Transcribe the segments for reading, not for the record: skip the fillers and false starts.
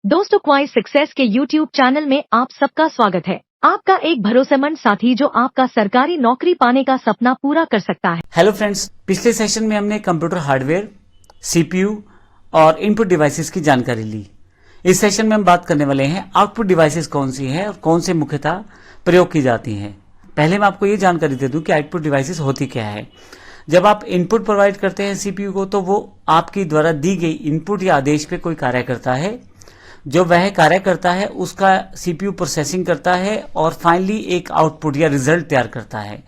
दोस्तों, क्वाइस सक्सेस के YouTube channel में आप सबका स्वागत है। आपका एक भरोसेमंद साथी जो आपका सरकारी नौकरी पाने का सपना पूरा कर सकता है। हेलो फ्रेंड्स, पिछले सेशन में हमने कंप्यूटर हार्डवेयर, सीपीयू और इनपुट डिवाइसेस की जानकारी ली। इस सेशन में हम बात करने वाले हैं आउटपुट डिवाइसेस कौन सी है और कौन से मुख्यतः प्रयोग की जाती हैं। पहले मैं आपको ये जानकारी दे दूं कि आउटपुट डिवाइसेस होती क्या है। जब आप इनपुट प्रोवाइड करते हैं सीपीयू को, तो वो आपकी द्वारा दी गई इनपुट या आदेश पे कोई कार्य करता है। जो वह कार्य करता है उसका सीपीयू प्रोसेसिंग करता है और फाइनली एक आउटपुट या रिजल्ट तैयार करता है।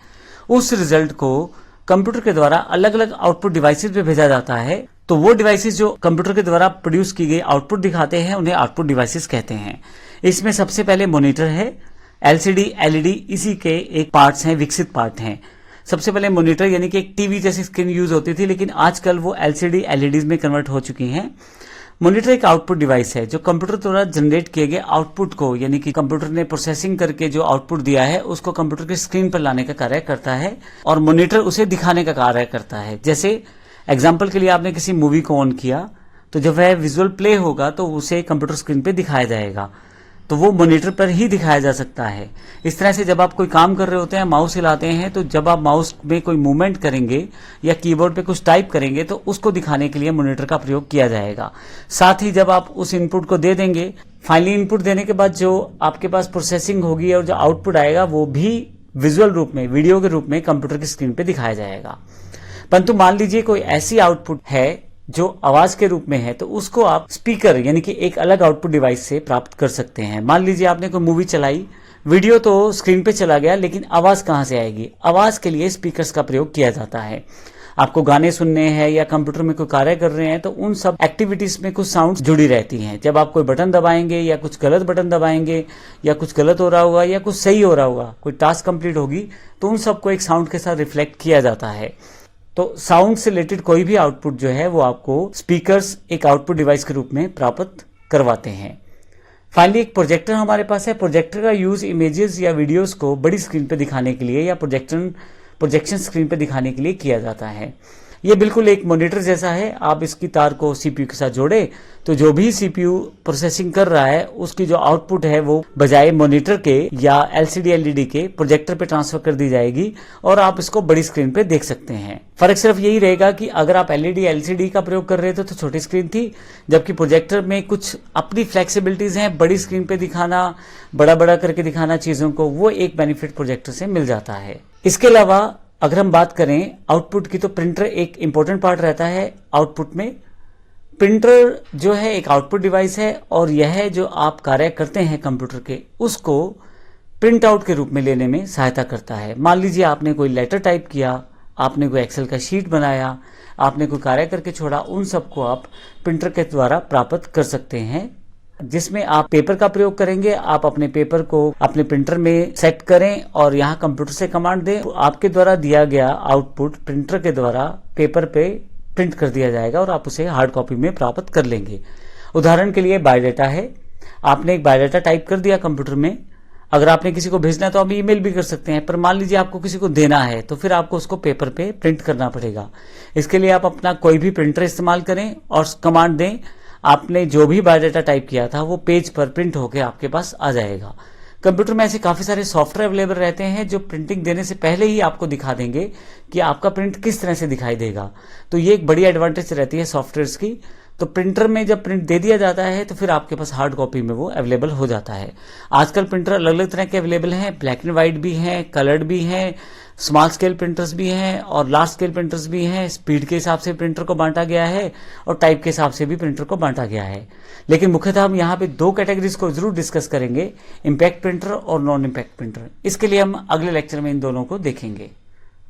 उस रिजल्ट को कंप्यूटर के द्वारा अलग अलग आउटपुट डिवाइसेस पे भेजा जाता है। तो वो डिवाइसेस जो कंप्यूटर के द्वारा प्रोड्यूस की गई आउटपुट दिखाते हैं उन्हें आउटपुट डिवाइसेस कहते हैं। इसमें सबसे पहले मॉनिटर है, एलसीडी, एलईडी इसी के एक पार्ट्स हैं, विकसित पार्ट हैं। सबसे पहले मॉनिटर यानी कि एक टीवी जैसी स्क्रीन यूज होती थी, लेकिन आजकल वो एलसीडी, एलईडीज में कन्वर्ट हो चुकी हैं। मॉनिटर एक आउटपुट डिवाइस है जो कंप्यूटर द्वारा जनरेट किए गए आउटपुट को, यानी कि कंप्यूटर ने प्रोसेसिंग करके जो आउटपुट दिया है उसको कंप्यूटर की स्क्रीन पर लाने का कार्य करता है और मॉनिटर उसे दिखाने का कार्य करता है। जैसे एग्जांपल के लिए आपने किसी मूवी को ऑन किया तो जब वह विजुअल प्ले होगा तो उसे कंप्यूटर स्क्रीन पे दिखाया जाएगा, तो वो मॉनिटर पर ही दिखाया जा सकता है। इस तरह से जब आप कोई काम कर रहे होते हैं, माउस हिलाते हैं, तो जब आप माउस में कोई मूवमेंट करेंगे या कीबोर्ड पे कुछ टाइप करेंगे तो उसको दिखाने के लिए मॉनिटर का प्रयोग किया जाएगा। साथ ही जब आप उस इनपुट को दे देंगे, फाइनली इनपुट देने के बाद जो आपके पास प्रोसेसिंग होगी और जो आउटपुट आएगा वो भी विजुअल रूप में, वीडियो के रूप में कंप्यूटर की स्क्रीन पे दिखाया जाएगा। परंतु मान लीजिए कोई ऐसी आउटपुट है जो आवाज के रूप में है, तो उसको आप स्पीकर यानी कि एक अलग आउटपुट डिवाइस से प्राप्त कर सकते हैं। मान लीजिए आपने कोई मूवी चलाई, वीडियो तो स्क्रीन पे चला गया, लेकिन आवाज कहां से आएगी? आवाज के लिए स्पीकर्स का प्रयोग किया जाता है। आपको गाने सुनने हैं या कंप्यूटर में कोई कार्य कर रहे हैं तो उन सब एक्टिविटीज में कुछ साउंड्स जुड़ी रहती हैं। जब आप कोई बटन दबाएंगे या कुछ गलत बटन दबाएंगे या कुछ गलत हो रहा होगा या कुछ सही हो रहा होगा, कोई टास्क कंप्लीट होगी, तो उन सबको एक साउंड के साथ रिफ्लेक्ट किया जाता है। तो साउंड से रिलेटेड कोई भी आउटपुट जो है वो आपको स्पीकर्स एक आउटपुट डिवाइस के रूप में प्राप्त करवाते हैं। फाइनली एक प्रोजेक्टर हमारे पास है। प्रोजेक्टर का यूज इमेजेस या वीडियोस को बड़ी स्क्रीन पे दिखाने के लिए या प्रोजेक्शन स्क्रीन पे दिखाने के लिए किया जाता है। ये बिल्कुल एक मॉनिटर जैसा है। आप इसकी तार को सीपीयू के साथ जोड़े तो जो भी सीपीयू प्रोसेसिंग कर रहा है उसकी जो आउटपुट है वो बजाय मॉनिटर के या एलसीडी, एलईडी के प्रोजेक्टर पे ट्रांसफर कर दी जाएगी और आप इसको बड़ी स्क्रीन पे देख सकते हैं। फर्क सिर्फ यही रहेगा कि अगर आप एलईडी, एलसीडी का प्रयोग कर रहे थे तो छोटी स्क्रीन थी, जबकि प्रोजेक्टर में कुछ अपनी फ्लेक्सिबिलिटीज हैं, बड़ी स्क्रीन पे दिखाना, बड़ा बड़ा करके दिखाना चीजों को, वो एक बेनिफिट प्रोजेक्टर से मिल जाता है। इसके अलावा अगर हम बात करें आउटपुट की, तो प्रिंटर एक इंपॉर्टेंट पार्ट रहता है आउटपुट में। प्रिंटर जो है एक आउटपुट डिवाइस है और यह जो आप कार्य करते हैं कंप्यूटर के, उसको प्रिंट आउट के रूप में लेने में सहायता करता है। मान लीजिए आपने कोई लेटर टाइप किया, आपने कोई एक्सेल का शीट बनाया, आपने कोई कार्य करके छोड़ा, उन सबको आप प्रिंटर के द्वारा प्राप्त कर सकते हैं। जिसमें आप पेपर का प्रयोग करेंगे, आप अपने पेपर को अपने प्रिंटर में सेट करें और यहाँ कंप्यूटर से कमांड दें, तो आपके द्वारा दिया गया आउटपुट प्रिंटर के द्वारा पेपर पे प्रिंट कर दिया जाएगा और आप उसे हार्ड कॉपी में प्राप्त कर लेंगे। उदाहरण के लिए बायोडाटा है, आपने एक बायोडाटा टाइप कर दिया कंप्यूटर में। अगर आपने किसी को भेजना है तो आप ईमेल भी कर सकते हैं, पर मान लीजिए आपको किसी को देना है तो फिर आपको उसको पेपर पे प्रिंट करना पड़ेगा। इसके लिए आप अपना कोई भी प्रिंटर इस्तेमाल करें और कमांड दें, आपने जो भी बायोडाटा टाइप किया था वो पेज पर प्रिंट होकर आपके पास आ जाएगा। कंप्यूटर में ऐसे काफी सारे सॉफ्टवेयर अवेलेबल रहते हैं जो प्रिंटिंग देने से पहले ही आपको दिखा देंगे कि आपका प्रिंट किस तरह से दिखाई देगा। तो ये एक बड़ी एडवांटेज रहती है सॉफ्टवेयर्स की। तो प्रिंटर में जब प्रिंट दे दिया जाता है तो फिर आपके पास हार्ड कॉपी में वो अवेलेबल हो जाता है। आजकल प्रिंटर अलग अलग तरह के अवेलेबल हैं, ब्लैक एंड व्हाइट भी हैं, कलर्ड भी हैं, स्मॉल स्केल प्रिंटर्स भी हैं और लार्ज स्केल प्रिंटर्स भी हैं। स्पीड के हिसाब से प्रिंटर को बांटा गया है और टाइप के हिसाब से भी प्रिंटर को बांटा गया है। लेकिन मुख्यतः हम यहाँ पे दो कैटेगरीज को जरूर डिस्कस करेंगे, इम्पैक्ट प्रिंटर और नॉन इम्पैक्ट प्रिंटर। इसके लिए हम अगले लेक्चर में इन दोनों को देखेंगे।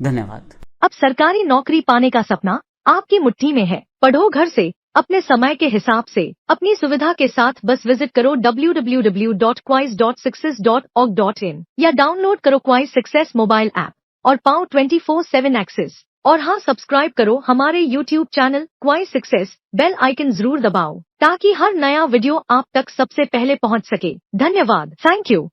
धन्यवाद। अब सरकारी नौकरी पाने का सपना आपकी मुट्ठी में है। पढ़ो घर से, अपने समय के हिसाब से, अपनी सुविधा के साथ। बस विजिट करो www.quais.success.org.in या डाउनलोड करो क्वाइस सक्सेस मोबाइल ऐप और पाओ 24/7 एक्सेस। और हाँ, सब्सक्राइब करो हमारे YouTube चैनल क्वाइस सक्सेस, बेल आइकन जरूर दबाओ ताकि हर नया वीडियो आप तक सबसे पहले पहुंच सके। धन्यवाद। Thank you.